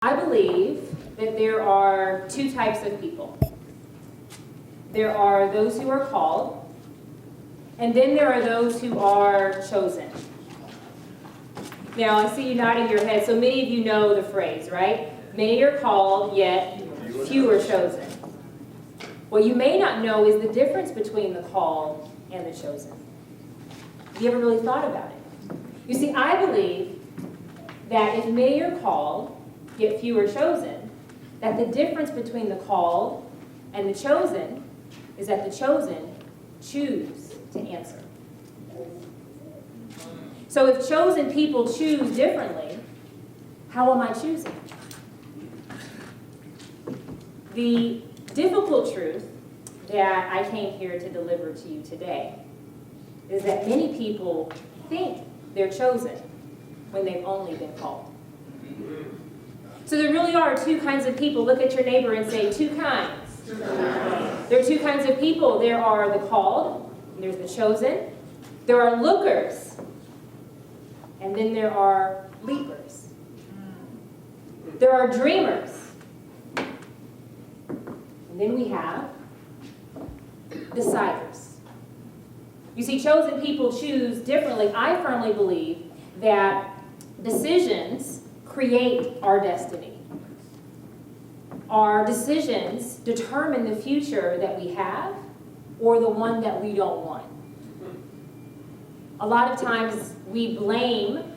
I believe that there are two types of people. There are those who are called, and then there are those who are chosen. Now, I see you nodding your head, so many of you know the phrase, right? Many are called, yet few are chosen. What you may not know is the difference between the called and the chosen. Have you ever really thought about it? You see, I believe that if many are called, yet few are chosen, that the difference between the called and the chosen is that the chosen choose to answer. So if chosen people choose differently, how am I choosing? The difficult truth that I came here to deliver to you today is that many people think they're chosen when they've only been called. So there really are two kinds of people. Look at your neighbor and say, two kinds. There are two kinds of people. There are the called, and there's the chosen. There are lookers, and then there are leapers. There are dreamers. And then we have deciders. You see, chosen people choose differently. I firmly believe that decisions create our destiny. Our decisions determine the future that we have or the one that we don't want. A lot of times we blame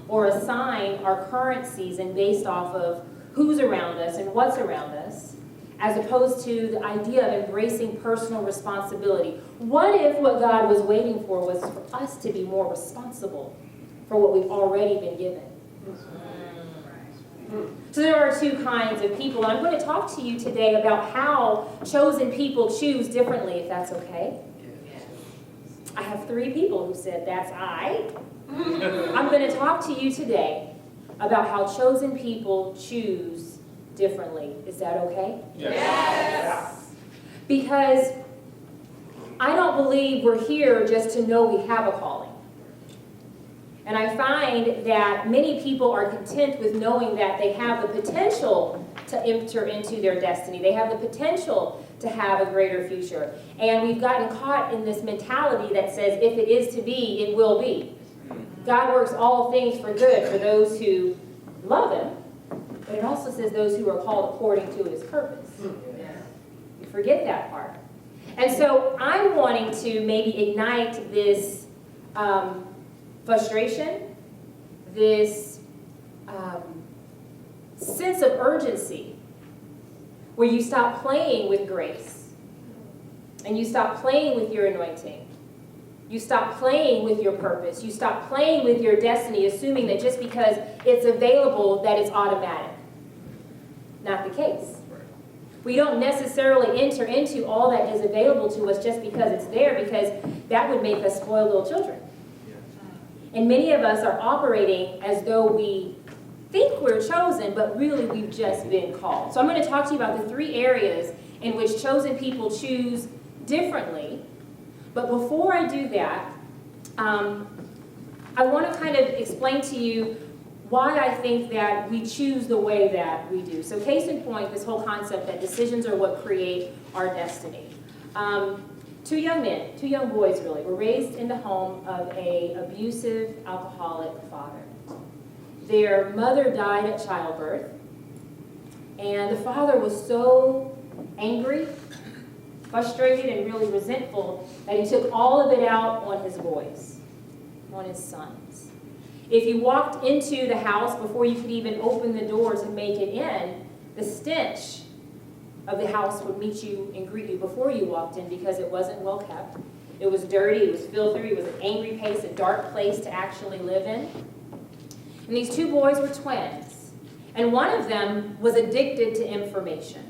or assign our current season based off of who's around us and what's around us, as opposed to the idea of embracing personal responsibility. What if what God was waiting for was for us to be more responsible for what we've already been given? So there are two kinds of people, and I'm going to talk to you today about how chosen people choose differently, if that's okay. I have three people who said, that's I. I'm going to talk to you today about how chosen people choose differently. Is that okay? Yes. Because I don't believe we're here just to know we have a calling. And I find that many people are content with knowing that they have the potential to enter into their destiny. They have the potential to have a greater future. And we've gotten caught in this mentality that says, if it is to be, it will be. God works all things for good for those who love Him. But it also says those who are called according to His purpose. You forget that part. And so I'm wanting to maybe ignite this frustration, this sense of urgency, where you stop playing with grace, and you stop playing with your anointing. You stop playing with your purpose. You stop playing with your destiny, assuming that just because it's available, that it's automatic. Not the case. We don't necessarily enter into all that is available to us just because it's there, because that would make us spoiled little children. And many of us are operating as though we think we're chosen, but really we've just been called. So I'm going to talk to you about the three areas in which chosen people choose differently. But before I do that, I want to kind of explain to you why I think that we choose the way that we do. So case in point, this whole concept that decisions are what create our destiny. Two young boys really, were raised in the home of an abusive, alcoholic father. Their mother died at childbirth, and the father was so angry, frustrated, and really resentful that he took all of it out on his boys, on his sons. If you walked into the house before you could even open the door to make it in, the stench of the house would meet you and greet you before you walked in, because it wasn't well kept. It was dirty, it was filthy, it was an angry place, a dark place to actually live in. And these two boys were twins, and one of them was addicted to information.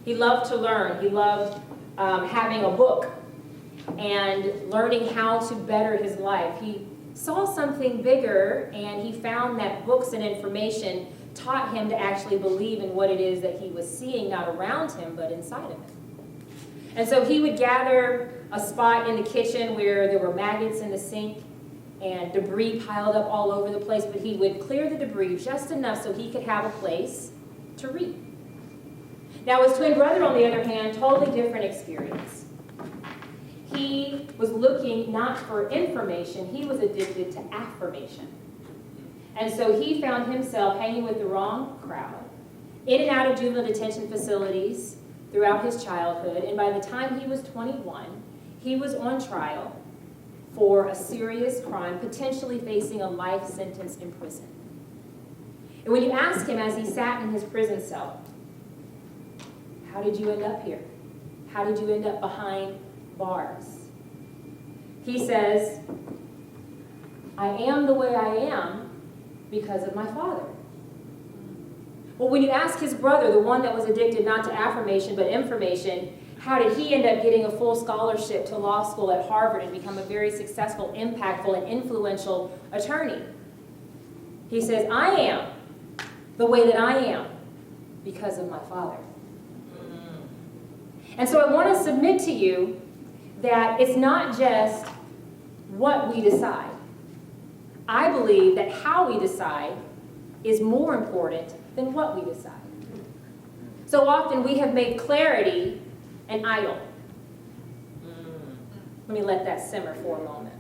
He loved to learn. He loved having a book and learning how to better his life. He saw something bigger, and he found that books and information taught him to actually believe in what it is that he was seeing, not around him, but inside of him. And so he would gather a spot in the kitchen where there were maggots in the sink, and debris piled up all over the place, but he would clear the debris just enough so he could have a place to read. Now his twin brother, on the other hand, totally different experience. He was looking not for information, he was addicted to affirmation. And so he found himself hanging with the wrong crowd, in and out of juvenile detention facilities throughout his childhood, and by the time he was 21, he was on trial for a serious crime, potentially facing a life sentence in prison. And when you ask him as he sat in his prison cell, how did you end up here? How did you end up behind bars? He says, I am the way I am because of my father. Well, when you ask his brother, the one that was addicted not to affirmation but information, how did he end up getting a full scholarship to law school at Harvard and become a very successful, impactful, and influential attorney? He says, I am the way that I am because of my father. And so I want to submit to you that it's not just what we decide. I believe that how we decide is more important than what we decide. So often we have made clarity an idol. Let me let that simmer for a moment.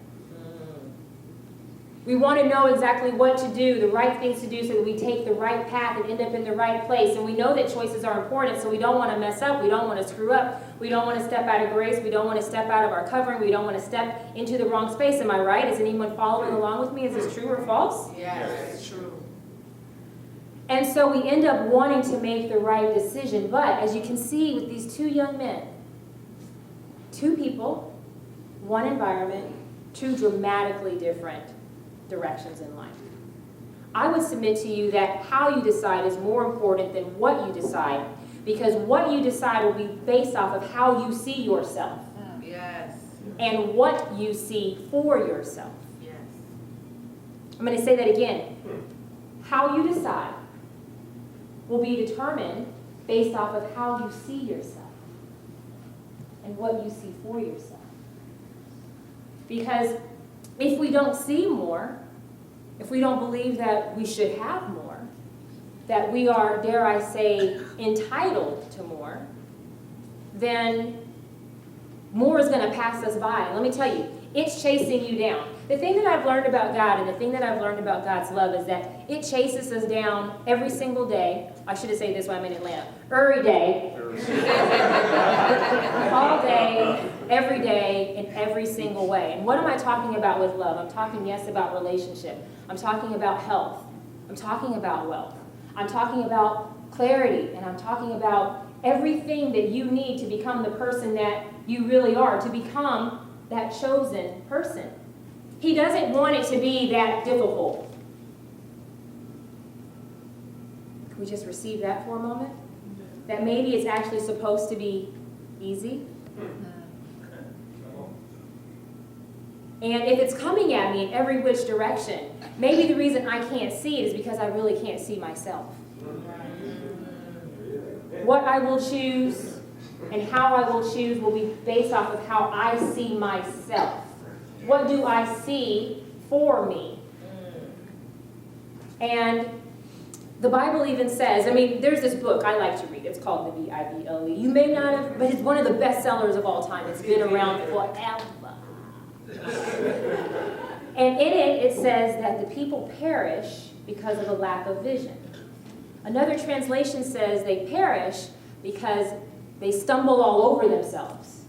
We want to know exactly what to do, the right things to do so that we take the right path and end up in the right place. And we know that choices are important, so we don't want to mess up. We don't want to screw up. We don't want to step out of grace. We don't want to step out of our covering. We don't want to step into the wrong space. Am I right? Is anyone following along with me? Is this true or false? Yes, it's true. And so we end up wanting to make the right decision. But as you can see with these two young men, two people, one environment, two dramatically different directions in life. I would submit to you that how you decide is more important than what you decide, because what you decide will be based off of how you see yourself. Yes. And what you see for yourself. Yes. I'm going to say that again. How you decide will be determined based off of how you see yourself and what you see for yourself. Because if we don't see more, if we don't believe that we should have more, that we are, dare I say, entitled to more, then more is going to pass us by. And let me tell you, it's chasing you down. The thing that I've learned about God and the thing that I've learned about God's love is that it chases us down every single day. I should have said this when I'm in Atlanta. Every day. All day, every day, in every single way. And what am I talking about with love? I'm talking, yes, about relationship. I'm talking about health. I'm talking about wealth. I'm talking about clarity. And I'm talking about everything that you need to become the person that you really are, to become that chosen person. He doesn't want it to be that difficult. Can we just receive that for a moment? That maybe it's actually supposed to be easy. And if it's coming at me in every which direction, maybe the reason I can't see it is because I really can't see myself. What I will choose and how I will choose will be based off of how I see myself. What do I see for me? And the Bible even says, I mean, there's this book I like to read. It's called The Bible. You may not have, but it's one of the best sellers of all time. It's been around forever. And in it, it says that the people perish because of a lack of vision. Another translation says they perish because they stumble all over themselves.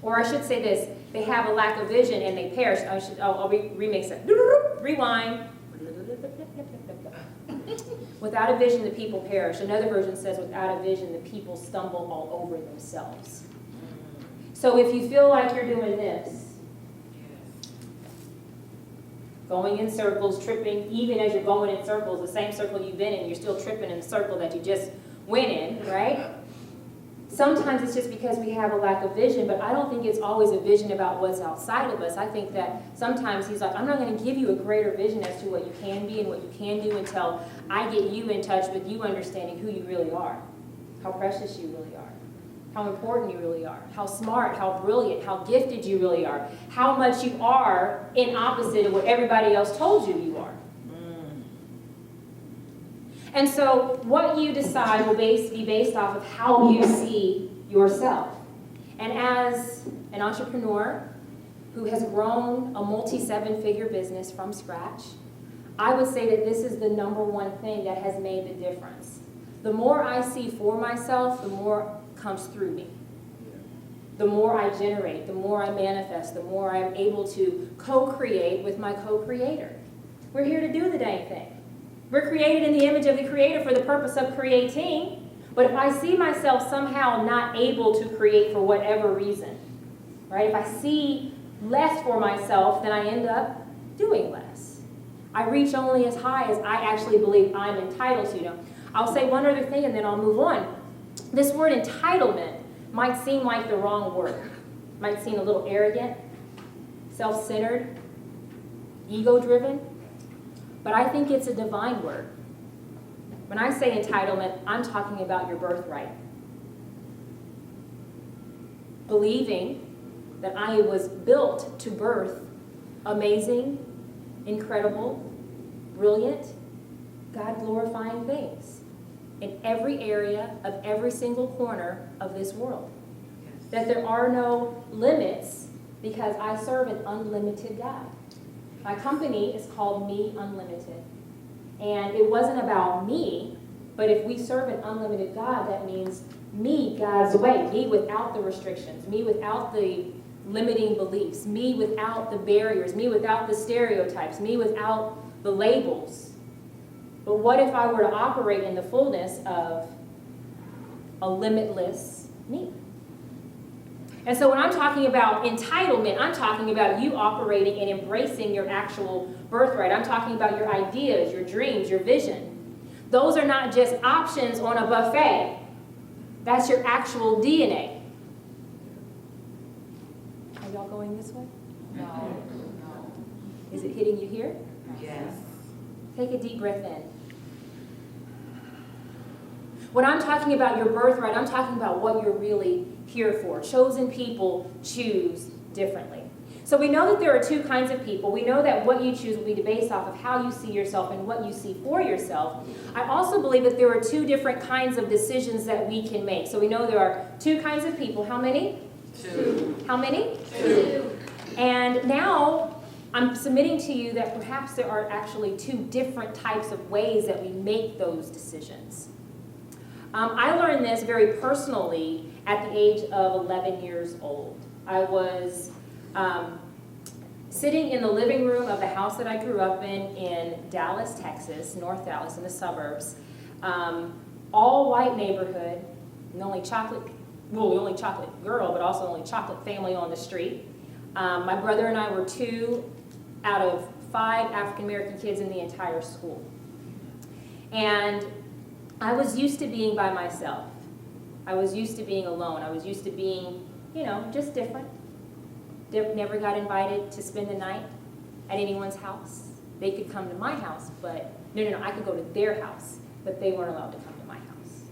Or I should say this, they have a lack of vision and they perish. I'll remix it. Rewind. Without a vision, the people perish. Another version says without a vision, the people stumble all over themselves. So if you feel like you're doing this, going in circles, tripping, even as you're going in circles, the same circle you've been in, you're still tripping in the circle that you just went in, right? Sometimes it's just because we have a lack of vision, but I don't think it's always a vision about what's outside of us. I think that sometimes he's like, I'm not going to give you a greater vision as to what you can be and what you can do until I get you in touch with you understanding who you really are, how precious you really are, how important you really are, how smart, how brilliant, how gifted you really are, how much you are in opposite of what everybody else told you you are. And so what you decide will be based off of how you see yourself. And as an entrepreneur who has grown a multi-seven-figure business from scratch, I would say that this is the number one thing that has made the difference. The more I see for myself, the more comes through me. The more I generate, the more I manifest, the more I'm able to co-create with my co-creator. We're here to do the dang thing. We're created in the image of the Creator for the purpose of creating. But if I see myself somehow not able to create for whatever reason, right? If I see less for myself, then I end up doing less. I reach only as high as I actually believe I'm entitled to. Now, I'll say one other thing and then I'll move on. This word entitlement might seem like the wrong word. Might seem a little arrogant, self-centered, ego-driven. But I think it's a divine word. When I say entitlement, I'm talking about your birthright. Believing that I was built to birth amazing, incredible, brilliant, God-glorifying things in every area of every single corner of this world. That there are no limits because I serve an unlimited God. My company is called Me Unlimited. And it wasn't about me, but if we serve an unlimited God, that means me God's way, me without the restrictions, me without the limiting beliefs, me without the barriers, me without the stereotypes, me without the labels. But what if I were to operate in the fullness of a limitless me? And so when I'm talking about entitlement, I'm talking about you operating and embracing your actual birthright. I'm talking about your ideas, your dreams, your vision. Those are not just options on a buffet. That's your actual DNA. Are y'all going this way? No. Is it hitting you here? Yes. Take a deep breath in. When I'm talking about your birthright, I'm talking about what you're really here for. Chosen people choose differently. So we know that there are two kinds of people. We know that what you choose will be based off of how you see yourself and what you see for yourself. I also believe that there are two different kinds of decisions that we can make. So we know there are two kinds of people. How many? Two. How many? Two. And now I'm submitting to you that perhaps there are actually two different types of ways that we make those decisions. I learned this very personally at the age of 11 years old. I was sitting in the living room of the house that I grew up in Dallas, Texas, North Dallas, in the suburbs. All white neighborhood, the only chocolate girl, but also only chocolate family on the street. My brother and I were 2 out of 5 African American kids in the entire school. And I was used to being by myself. I was used to being alone. I was used to being, just different. Never got invited to spend the night at anyone's house. They could come to my house, but no, I could go to their house, but they weren't allowed to come to my house.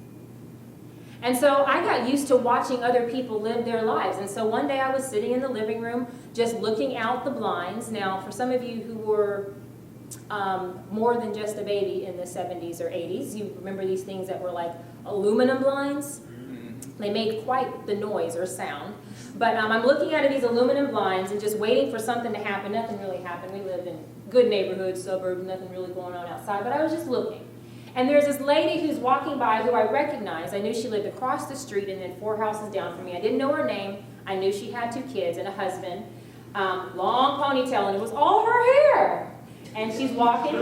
And so I got used to watching other people live their lives. And so one day I was sitting in the living room just looking out the blinds. Now, for some of you who were more than just a baby in the 70s or 80s, you remember these things that were like aluminum blinds? They made quite the noise or sound. But I'm looking at these aluminum blinds and just waiting for something to happen. Nothing really happened. We lived in good neighborhood, suburbs, nothing really going on outside. But I was just looking. And there's this lady who's walking by who I recognized. I knew she lived across the street and then 4 houses down from me. I didn't know her name. I knew she had 2 kids and a husband. Long ponytail, and it was all her hair. And she's walking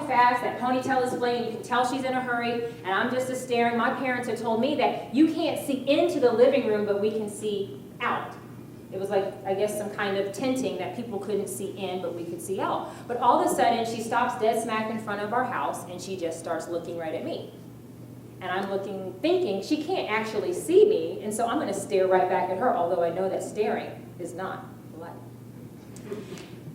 fast, that ponytail is flaying, you can tell she's in a hurry, and I'm just staring. My parents had told me that you can't see into the living room, but we can see out. It was like, I guess, some kind of tinting that people couldn't see in, but we could see out. But all of a sudden, she stops dead smack in front of our house, and she just starts looking right at me. And I'm looking, thinking, she can't actually see me, and so I'm going to stare right back at her, although I know that staring is not polite.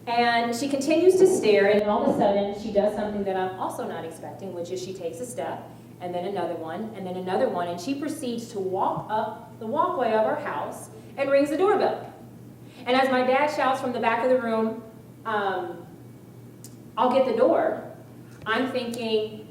And she continues to stare, and all of a sudden, she does something that I'm also not expecting, which is she takes a step, and then another one, and then another one, and she proceeds to walk up the walkway of our house and rings the doorbell. And as my dad shouts from the back of the room, I'll get the door, I'm thinking,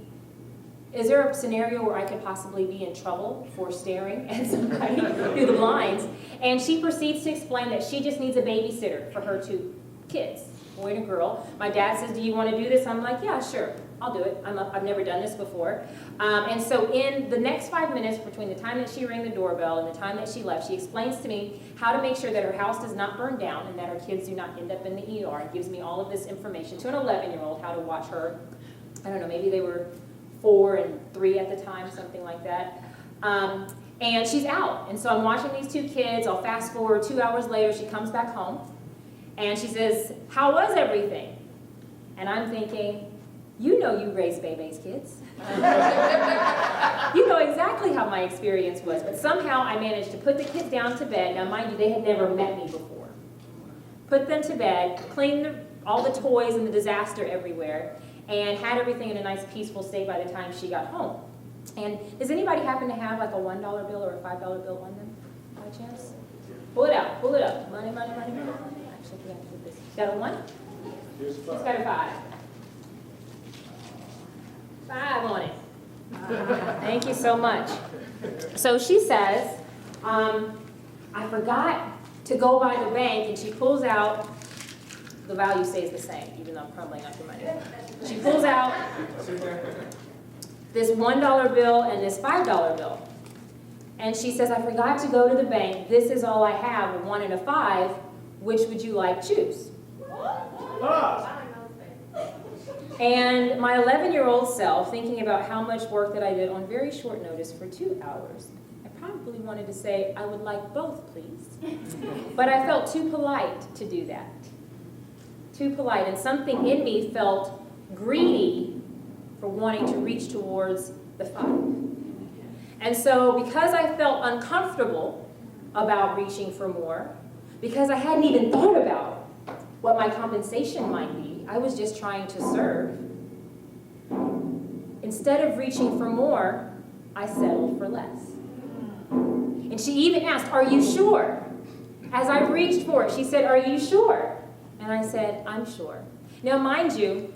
is there a scenario where I could possibly be in trouble for staring at somebody through the blinds? And she proceeds to explain that she just needs a babysitter for her two kids, boy and a girl. My dad says, do you want to do this? I'm like, yeah, sure, I'll do it. I've never done this before. And so in the next 5 minutes, between the time that she rang the doorbell and the time that she left, she explains to me how to make sure that her house does not burn down and that her kids do not end up in the ER, and gives me all of this information to an 11-year-old, how to watch her. I don't know, maybe they were 4 and 3 at the time, something like that. And she's out. And so I'm watching these two kids. I'll fast forward 2 hours later, she comes back home. And she says, how was everything? And I'm thinking, you know you raised Bebe's kids. You know exactly how my experience was. But somehow I managed to put the kids down to bed. Now, mind you, they had never met me before. Put them to bed, cleaned all the toys and the disaster everywhere, and had everything in a nice peaceful state by the time she got home. And does anybody happen to have like a $1 bill or a $5 bill on them by chance? Pull it out, pull it up. Money, money, money, money. Actually, we have to put this. Got a 1? Who's got a 5? 5 on it. Thank you so much. So she says, I forgot to go by the bank, and she pulls out, the value stays the same, even though I'm crumbling up the money. She pulls out this $1 bill and this $5 bill. And she says, I forgot to go to the bank. This is all I have, a 1 and a 5. Which would you like choose? And my 11-year-old self, thinking about how much work that I did on very short notice for 2 hours, I probably wanted to say, I would like both, please. But I felt too polite to do that. Too polite. And something in me felt greedy for wanting to reach towards the 5. And so because I felt uncomfortable about reaching for more, because I hadn't even thought about what my compensation might be, I was just trying to serve. Instead of reaching for more, I settled for less. And she even asked, are you sure? As I reached for it, she said, are you sure? And I said, I'm sure. Now, mind you,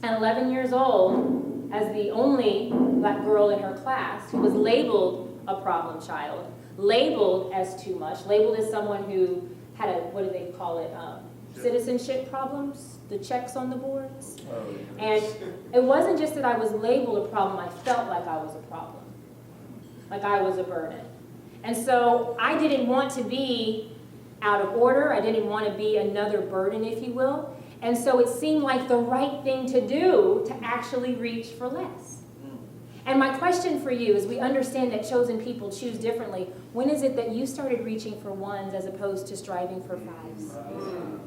at 11 years old, as the only black girl in her class who was labeled a problem child, labeled as too much, labeled as someone who had a, what do they call it, citizenship problems, the checks on the boards. And it wasn't just that I was labeled a problem, I felt like I was a problem, like I was a burden. And so I didn't want to be out of order, I didn't want to be another burden, if you will. And so it seemed like the right thing to do to actually reach for less. And my question for you, as we understand that chosen people choose differently, when is it that you started reaching for 1s as opposed to striving for 5s?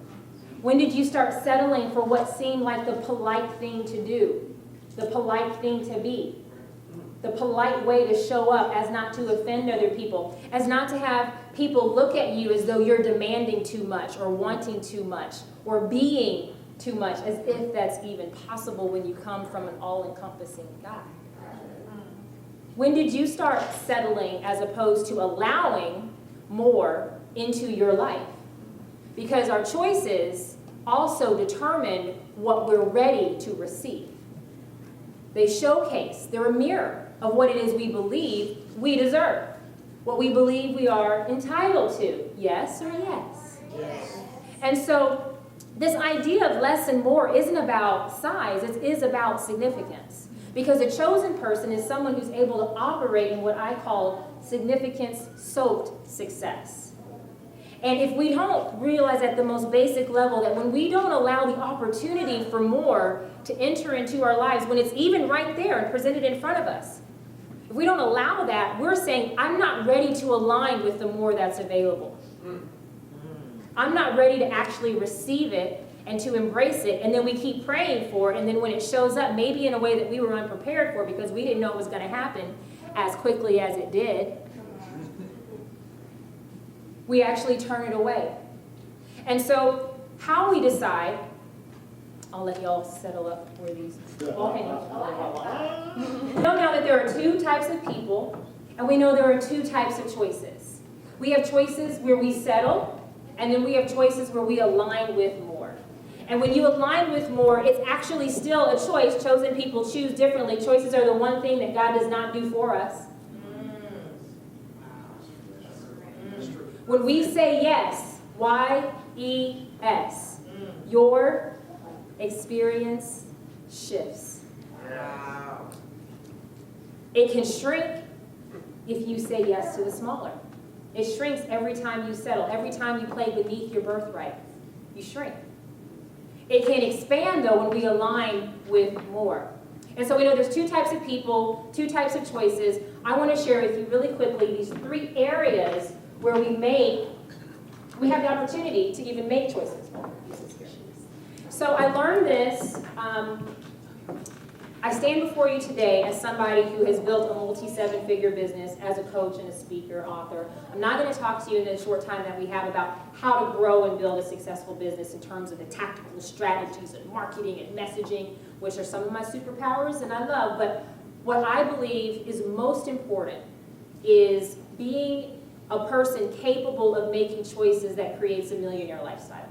When did you start settling for what seemed like the polite thing to do, the polite thing to be, the polite way to show up as not to offend other people, as not to have people look at you as though you're demanding too much or wanting too much or being too much, as if that's even possible when you come from an all-encompassing God? When did you start settling as opposed to allowing more into your life? Because our choices also determine what we're ready to receive. They showcase, they're a mirror of what it is we believe we deserve, what we believe we are entitled to. Yes or yes? Yes. And so this idea of less and more isn't about size, it is about significance. Because a chosen person is someone who's able to operate in what I call significance-soaked success. And if we don't realize at the most basic level that when we don't allow the opportunity for more to enter into our lives, when it's even right there and presented in front of us, if we don't allow that, we're saying, I'm not ready to align with the more that's available. I'm not ready to actually receive it and to embrace it, and then we keep praying for it, and then when it shows up, maybe in a way that we were unprepared for because we didn't know it was going to happen as quickly as it did, we actually turn it away. And so how we decide, I'll let y'all settle up for these. Okay. Know now that there are two types of people, and we know there are two types of choices. We have choices where we settle, and then we have choices where we align with more. And when you align with more, it's actually still a choice. Chosen people choose differently. Choices are the one thing that God does not do for us. When we say yes, Y-E-S, your experience shifts. Wow. It can shrink if you say yes to the smaller. It shrinks every time you settle. Every time you play beneath your birthright, you shrink. It can expand, though, when we align with more. And so we know there's two types of people, two types of choices. I want to share with you really quickly these three areas where we have the opportunity to even make choices. So I learned this. I stand before you today as somebody who has built a multi-seven-figure business as a coach and a speaker, author. I'm not going to talk to you in the short time that we have about how to grow and build a successful business in terms of the tactical strategies and marketing and messaging, which are some of my superpowers and I love. But what I believe is most important is being a person capable of making choices that creates a millionaire lifestyle.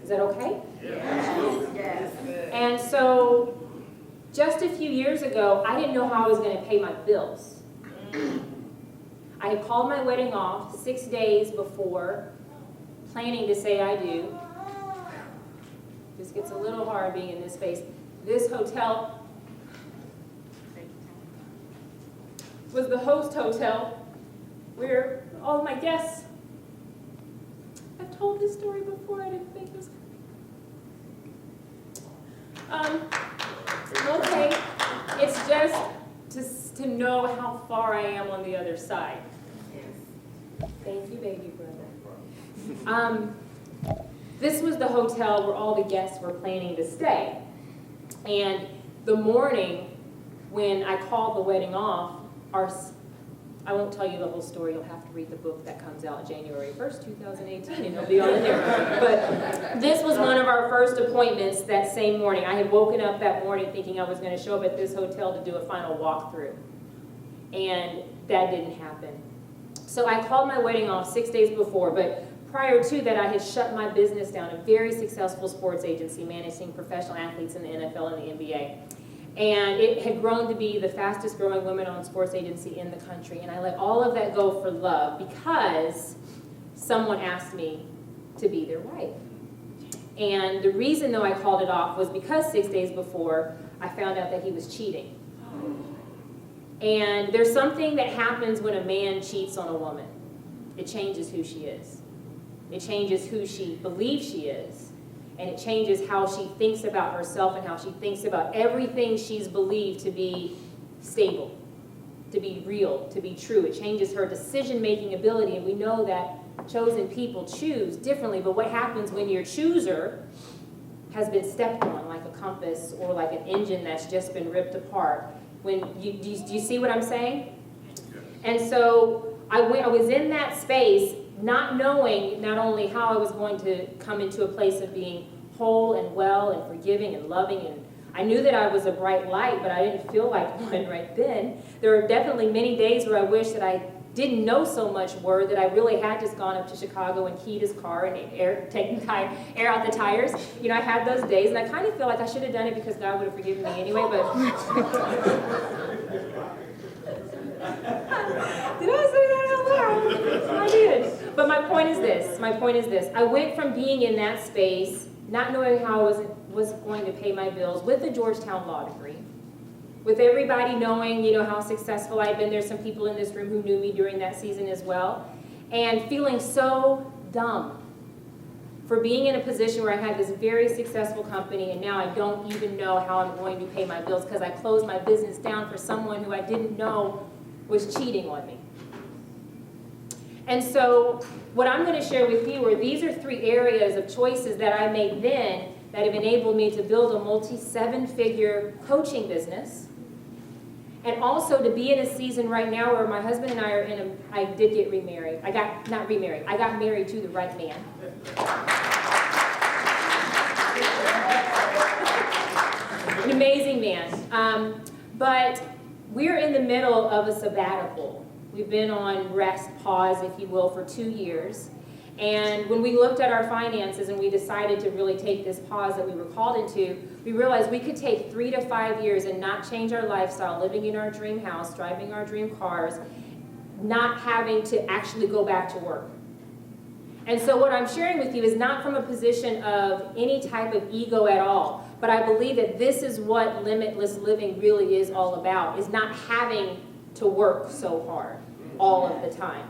Is that okay? Yes. And so, just a few years ago, I didn't know how I was going to pay my bills. I had called my wedding off 6 days before, planning to say I do. This gets a little hard being in this space. This hotel was the host hotel where all my guests, I've told this story before, I didn't think it was okay, it's just to know how far I am on the other side. Thank you, baby brother. This was the hotel where all the guests were planning to stay. And the morning when I called the wedding off, I won't tell you the whole story. You'll have to read the book that comes out January 1st, 2018, and it'll be all in there. But this was one of our first appointments that same morning. I had woken up that morning thinking I was going to show up at this hotel to do a final walkthrough. And that didn't happen. So I called my wedding off 6 days before, but prior to that, I had shut my business down, a very successful sports agency managing professional athletes in the NFL and the NBA. And it had grown to be the fastest growing women-owned sports agency in the country. And I let all of that go for love because someone asked me to be their wife. And the reason, though, I called it off was because 6 days before, I found out that he was cheating. And there's something that happens when a man cheats on a woman. It changes who she is. It changes who she believes she is. And it changes how she thinks about herself and how she thinks about everything she's believed to be stable, to be real, to be true. It changes her decision-making ability, and we know that chosen people choose differently, but what happens when your chooser has been stepped on like a compass or like an engine that's just been ripped apart? Do you see what I'm saying? And so I was in that space not knowing not only how I was going to come into a place of being whole and well and forgiving and loving, and I knew that I was a bright light, but I didn't feel like one right then. There are definitely many days where I wish that I didn't know so much word, that I really had just gone up to Chicago and keyed his car and taken air out the tires. You know, I had those days, and I kind of feel like I should have done it because God would have forgiven me anyway, but... Did I say that out loud? I did. But my point is this. I went from being in that space, not knowing how I was going to pay my bills, with a Georgetown law degree, with everybody knowing, how successful I'd been. There's some people in this room who knew me during that season as well, and feeling so dumb for being in a position where I had this very successful company, and now I don't even know how I'm going to pay my bills because I closed my business down for someone who I didn't know was cheating on me. And so what I'm going to share with you are these are three areas of choices that I made then that have enabled me to build a multi-seven-figure coaching business, and also to be in a season right now where my husband and I are I did get remarried. I got married to the right man. An amazing man. can. But we're in the middle of a sabbatical. We've been on rest, pause, if you will, for 2 years. And when we looked at our finances and we decided to really take this pause that we were called into, we realized we could take 3 to 5 years and not change our lifestyle, living in our dream house, driving our dream cars, not having to actually go back to work. And so what I'm sharing with you is not from a position of any type of ego at all, but I believe that this is what limitless living really is all about, is not having to work so hard all of the time.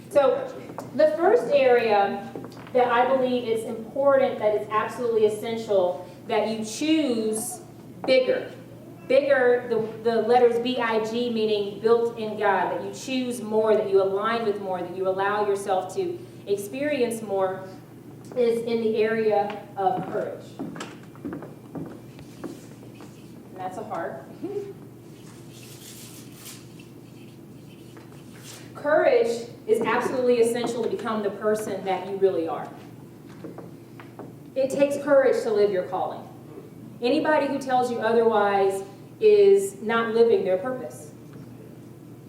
So the first area that I believe is important, that it's absolutely essential, that you choose bigger. Bigger, the letters B-I-G, meaning built in God, that you choose more, that you align with more, that you allow yourself to experience more, is in the area of courage. And that's a heart. Courage is absolutely essential to become the person that you really are. It takes courage to live your calling. Anybody who tells you otherwise is not living their purpose.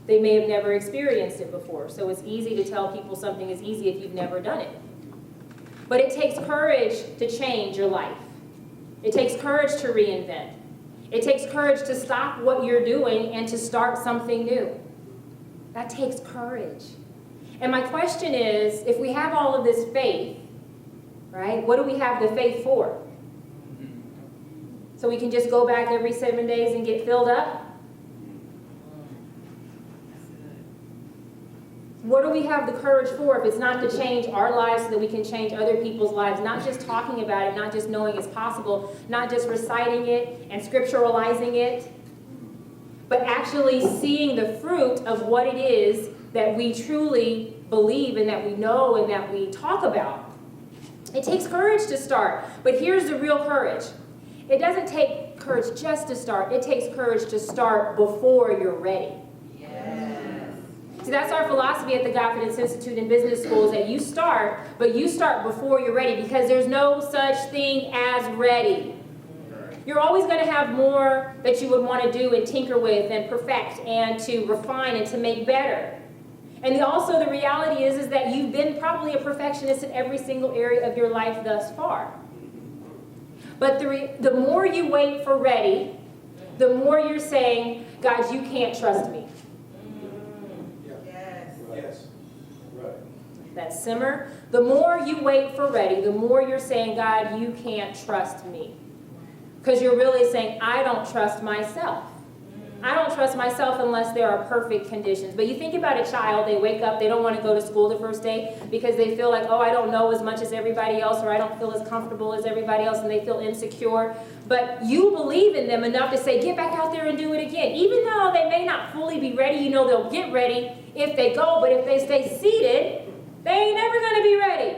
They may have never experienced it before, so it's easy to tell people something is easy if you've never done it. But it takes courage to change your life. It takes courage to reinvent. It takes courage to stop what you're doing and to start something new. That takes courage. And my question is, if we have all of this faith, right, what do we have the faith for? So we can just go back every 7 days and get filled up? What do we have the courage for if it's not to change our lives so that we can change other people's lives? Not just talking about it, not just knowing it's possible, not just reciting it and scripturalizing it, but actually seeing the fruit of what it is that we truly believe and that we know and that we talk about. It takes courage to start, but here's the real courage. It doesn't take courage just to start. It takes courage to start before you're ready. Yes. See, that's our philosophy at the Confidence Institute and Business School, is that you start, but you start before you're ready, because there's no such thing as ready. You're always going to have more that you would want to do and tinker with and perfect and to refine and to make better. And also the reality is that you've been probably a perfectionist in every single area of your life thus far. But the more you wait for ready, the more you're saying, God, you can't trust me. Yes. Right. That simmer. The more you wait for ready, the more you're saying, God, you can't trust me. Because you're really saying, I don't trust myself. I don't trust myself unless there are perfect conditions. But you think about a child, they wake up, they don't want to go to school the first day because they feel like, oh, I don't know as much as everybody else, or I don't feel as comfortable as everybody else, and they feel insecure. But you believe in them enough to say, get back out there and do it again. Even though they may not fully be ready, you know they'll get ready if they go, but if they stay seated, they ain't never going to be ready.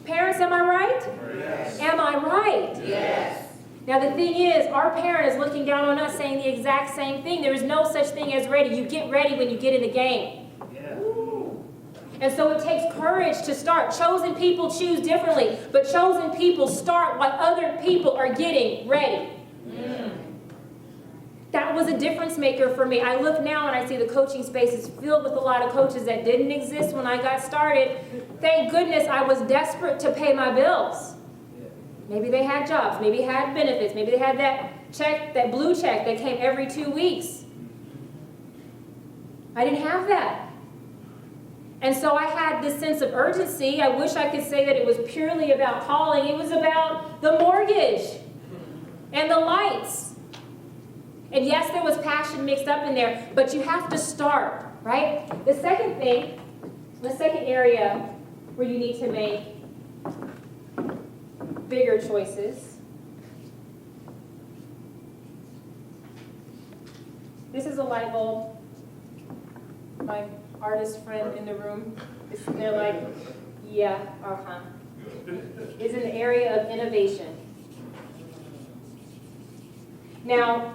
Parents, am I right? Yes. Am I right? Yes. Now the thing is, our parent is looking down on us saying the exact same thing. There is no such thing as ready. You get ready when you get in the game. Yeah. And so it takes courage to start. Chosen people choose differently, but chosen people start while other people are getting ready. That was a difference maker for me. I look now and I see the coaching space is filled with a lot of coaches that didn't exist when I got started. Thank goodness I was desperate to pay my bills. Maybe they had jobs, maybe had benefits, maybe they had that check, that blue check that came every 2 weeks. I didn't have that. And so I had this sense of urgency. I wish I could say that it was purely about calling. It was about the mortgage and the lights. And yes, there was passion mixed up in there, but you have to start, right? The second thing, the second area where you need to make bigger choices. This is a light bulb. My artist friend in the room is sitting there like, yeah, is in the area of innovation. Now,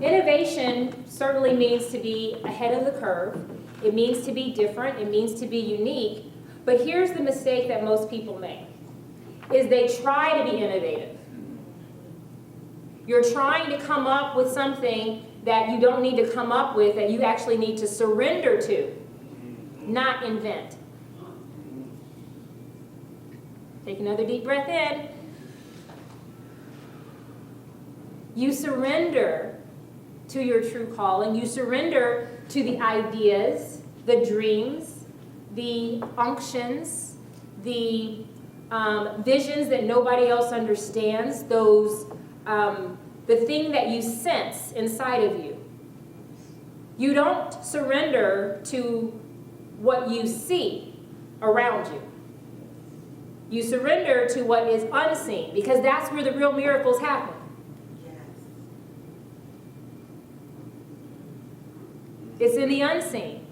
innovation certainly means to be ahead of the curve. It means to be different. It means to be unique. But here's the mistake that most people make, is they try to be innovative. You're trying to come up with something that you don't need to come up with, that you actually need to surrender to, not invent. Take another deep breath in. You surrender to your true calling. You surrender to the ideas, the dreams, the unctions, the visions that nobody else understands, those the thing that you sense inside of you. You don't surrender to what you see around you. You surrender to what is unseen, because that's where the real miracles happen. It's in the unseen.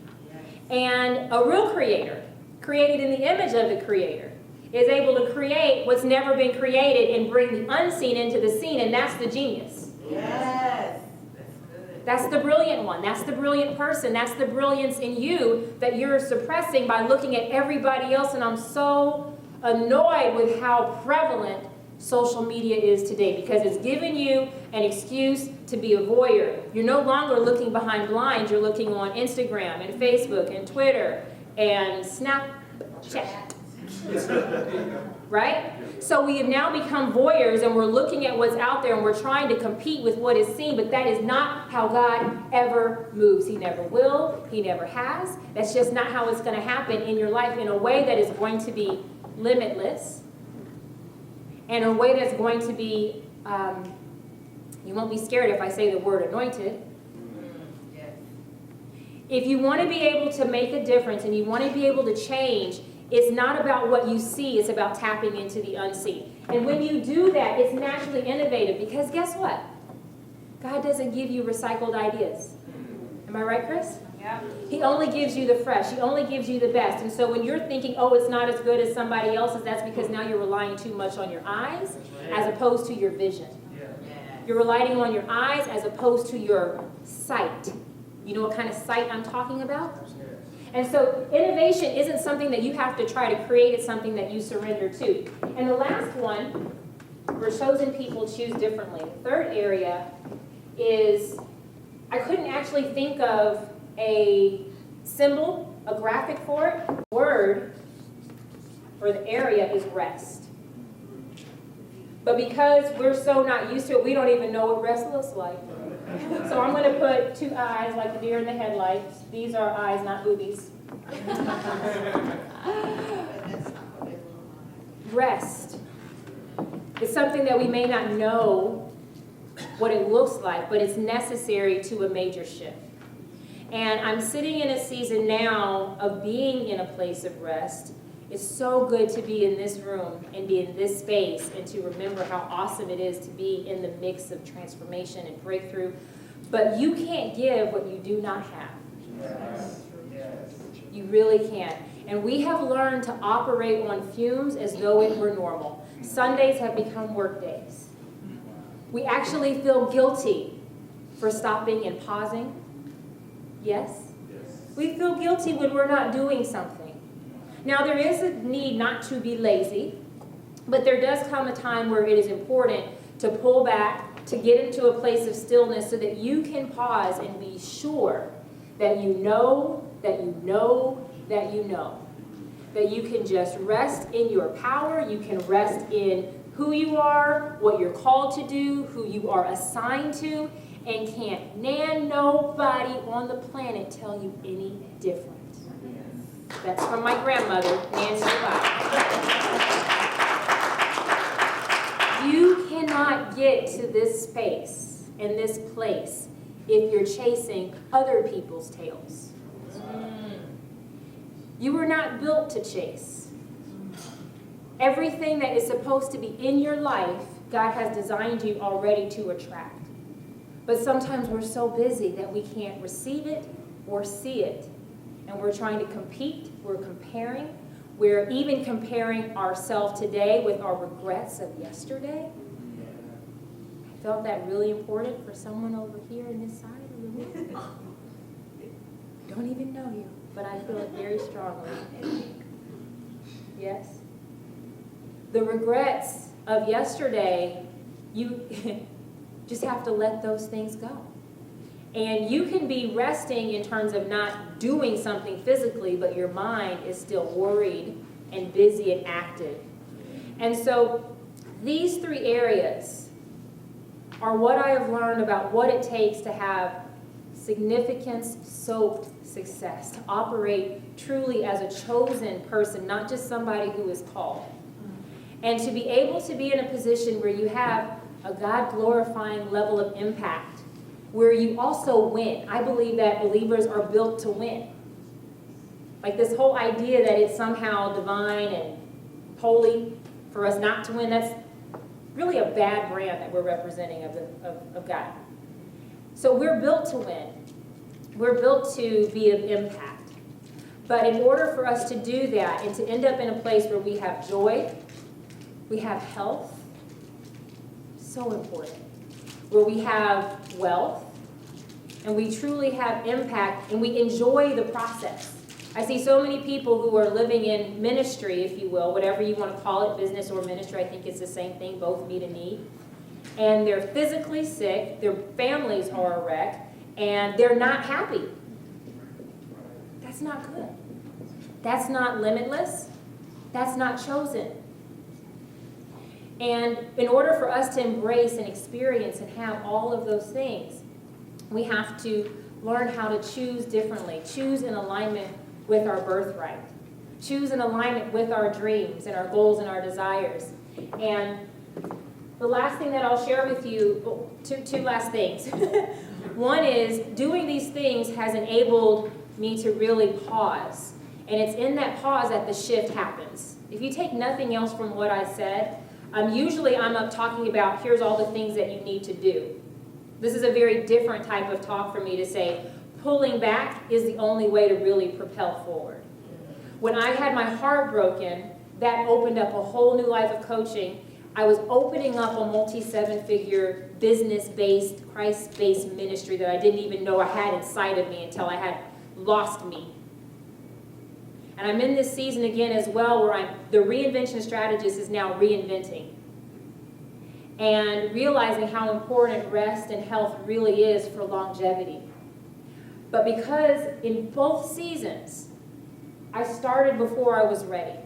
And a real creator, created in the image of the creator, is able to create what's never been created and bring the unseen into the seen, and that's the genius. Yes. That's good. That's the brilliant one. That's the brilliant person. That's the brilliance in you that you're suppressing by looking at everybody else. And I'm so annoyed with how prevalent social media is today, because it's given you an excuse to be a voyeur. You're no longer looking behind blinds. You're looking on Instagram and Facebook and Twitter and Snapchat. Right? So we have now become voyeurs, and we're looking at what's out there, and we're trying to compete with what is seen, but that is not how God ever moves. He never will. He never has. That's just not how it's going to happen in your life, in a way that is going to be limitless, and a way that's going to be, you won't be scared if I say the word anointed. Yes. If you want to be able to make a difference and you want to be able to change, it's not about what you see, it's about tapping into the unseen. And when you do that, it's naturally innovative, because guess what? God doesn't give you recycled ideas. Am I right, Chris? Yeah. He only gives you the fresh. He only gives you the best. And so when you're thinking, oh, it's not as good as somebody else's, that's because now you're relying too much on your eyes as opposed to your vision. You're relying on your eyes as opposed to your sight. You know what kind of sight I'm talking about? And so innovation isn't something that you have to try to create. It's something that you surrender to. And the last one, where chosen people choose differently. The third area is, I couldn't actually think of a symbol, a graphic for it. The word for the area is rest. But because we're so not used to it, we don't even know what rest looks like. So I'm going to put two eyes like the deer in the headlights. These are eyes, not boobies. Rest is something that we may not know what it looks like, but it's necessary to a major shift. And I'm sitting in a season now of being in a place of rest. It's so good to be in this room and be in this space, and to remember how awesome it is to be in the mix of transformation and breakthrough. But you can't give what you do not have. Yes. You really can't. And we have learned to operate on fumes as though it were normal. Sundays have become work days. We actually feel guilty for stopping and pausing. Yes? We feel guilty when we're not doing something. Now, there is a need not to be lazy, but there does come a time where it is important to pull back, to get into a place of stillness so that you can pause and be sure that you know, that you know, that you know. That you can just rest in your power, you can rest in who you are, what you're called to do, who you are assigned to, and can't nobody on the planet tell you any different. That's from my grandmother, Nancy Cloud. You cannot get to this space and this place if you're chasing other people's tails. You were not built to chase. Everything that is supposed to be in your life, God has designed you already to attract. But sometimes we're so busy that we can't receive it or see it. And we're trying to compete, we're comparing. We're even comparing ourselves today with our regrets of yesterday. I felt that really important for someone over here in this side of the room. Don't even know you, but I feel it very strongly. Yes? The regrets of yesterday, Just have to let those things go. And you can be resting in terms of not doing something physically, but your mind is still worried and busy and active. And so these three areas are what I have learned about what it takes to have significance-soaked success, to operate truly as a chosen person, not just somebody who is called. And to be able to be in a position where you have a God-glorifying level of impact, where you also win. I believe that believers are built to win. Like this whole idea that it's somehow divine and holy for us not to win, that's really a bad brand that we're representing of God. So we're built to win. We're built to be of impact. But in order for us to do that and to end up in a place where we have joy, we have health, so important, where we have wealth, and we truly have impact, and we enjoy the process. I see so many people who are living in ministry, if you will, whatever you want to call it, business or ministry, I think it's the same thing, both meet a need. And they're physically sick, their families are a wreck, and they're not happy. That's not good. That's not limitless. That's not chosen. And in order for us to embrace and experience and have all of those things, we have to learn how to choose differently, choose in alignment with our birthright, choose in alignment with our dreams and our goals and our desires. And the last thing that I'll share with you, two last things. One is doing these things has enabled me to really pause. And it's in that pause that the shift happens. If you take nothing else from what I said, usually I'm up talking about here's all the things that you need to do. This is a very different type of talk for me to say pulling back is the only way to really propel forward. When I had my heart broken, that opened up a whole new life of coaching. I was opening up a multi-seven-figure, business-based, Christ-based ministry that I didn't even know I had inside of me until I had lost me. And I'm in this season again as well where the reinvention strategist is now reinventing. And realizing how important rest and health really is for longevity. But because in both seasons, I started before I was ready.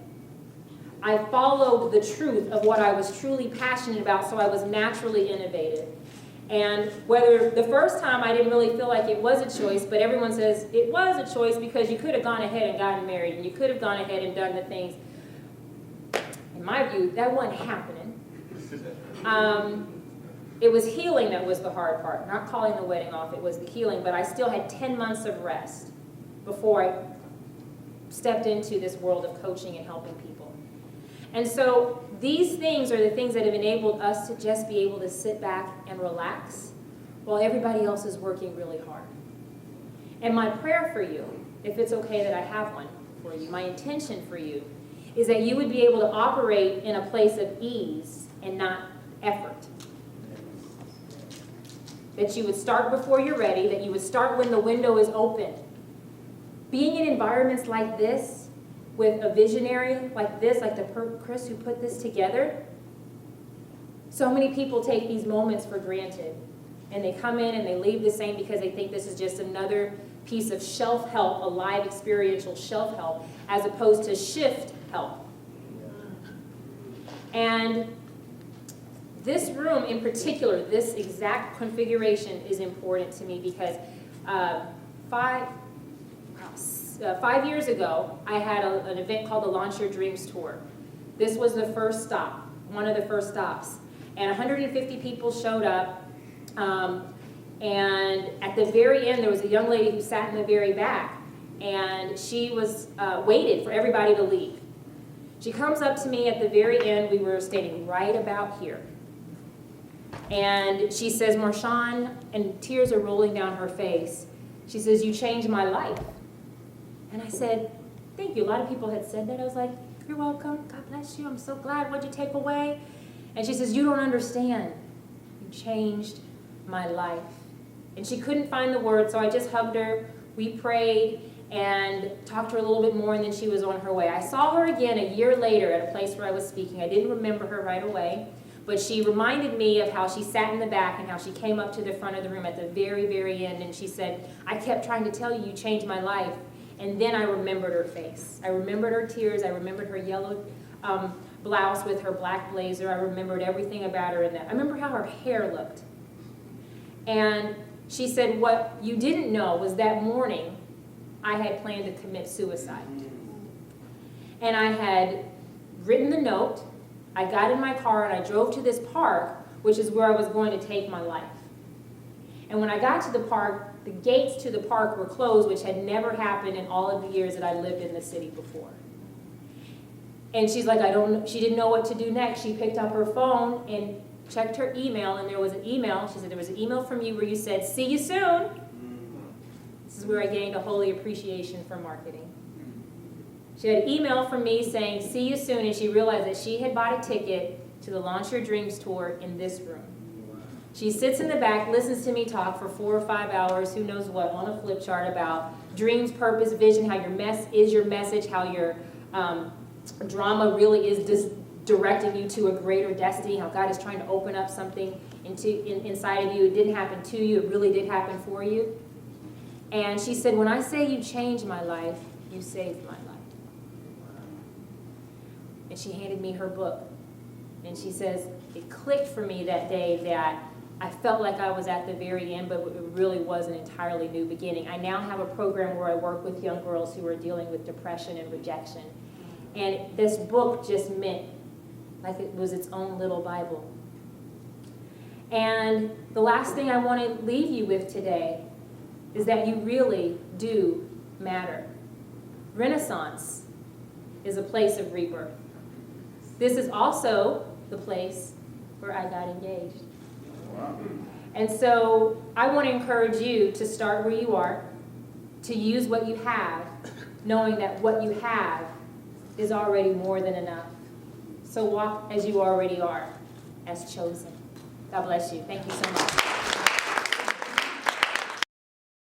I followed the truth of what I was truly passionate about, so I was naturally innovative. And whether the first time I didn't really feel like it was a choice, but everyone says it was a choice because you could have gone ahead and gotten married, and you could have gone ahead and done the things. In my view, that wasn't happening. It was healing that was the hard part, not calling the wedding off, it was the healing, but I still had 10 months of rest before I stepped into this world of coaching and helping people. And so these things are the things that have enabled us to just be able to sit back and relax while everybody else is working really hard. And my prayer for you, if it's okay that I have one for you, my intention for you, is that you would be able to operate in a place of ease and not effort. That you would start before you're ready, that you would start when the window is open. Being in environments like this, with a visionary like this, like the Chris who put this together, so many people take these moments for granted. And they come in and they leave the same because they think this is just another piece of shelf help, a live experiential shelf help, as opposed to shift help. And this room in particular, this exact configuration is important to me because 5 years ago, I had an event called the Launch Your Dreams Tour. This was the first stop, one of the first stops. And 150 people showed up. And at the very end, there was a young lady who sat in the very back. And she was waited for everybody to leave. She comes up to me at the very end. We were standing right about here. And she says, Marshawn, and tears are rolling down her face. She says, you changed my life. And I said, thank you. A lot of people had said that. I was like, you're welcome. God bless you. I'm so glad. What'd you take away? And she says, you don't understand. You changed my life. And she couldn't find the words, so I just hugged her. We prayed and talked to her a little bit more, and then she was on her way. I saw her again a year later at a place where I was speaking. I didn't remember her right away. But she reminded me of how she sat in the back and how she came up to the front of the room at the very, very end, and she said, I kept trying to tell you, you changed my life. And then I remembered her face. I remembered her tears. I remembered her yellow blouse with her black blazer. I remembered everything about her in that. I remember how her hair looked. And she said, what you didn't know was that morning I had planned to commit suicide. And I had written the note. I got in my car and I drove to this park, which is where I was going to take my life. And when I got to the park, the gates to the park were closed, which had never happened in all of the years that I lived in the city before. And she's like, she didn't know what to do next. She picked up her phone and checked her email, and there was an email. She said, there was an email from you where you said, see you soon. This is where I gained a holy appreciation for marketing. She had an email from me saying, see you soon, and she realized that she had bought a ticket to the Launch Your Dreams tour in this room. She sits in the back, listens to me talk for 4 or 5 hours, who knows what, on a flip chart about dreams, purpose, vision, how your mess is your message, how your drama really is just directing you to a greater destiny, how God is trying to open up something inside of you. It didn't happen to you, it really did happen for you. And she said, when I say you changed my life, you saved my life. And she handed me her book. And she says, it clicked for me that day that I felt like I was at the very end, but it really was an entirely new beginning. I now have a program where I work with young girls who are dealing with depression and rejection. And this book just meant like it was its own little Bible. And the last thing I want to leave you with today is that you really do matter. Renaissance is a place of rebirth. This is also the place where I got engaged. Wow. And so I want to encourage you to start where you are, to use what you have, knowing that what you have is already more than enough. So walk as you already are, as chosen. God bless you. Thank you so much.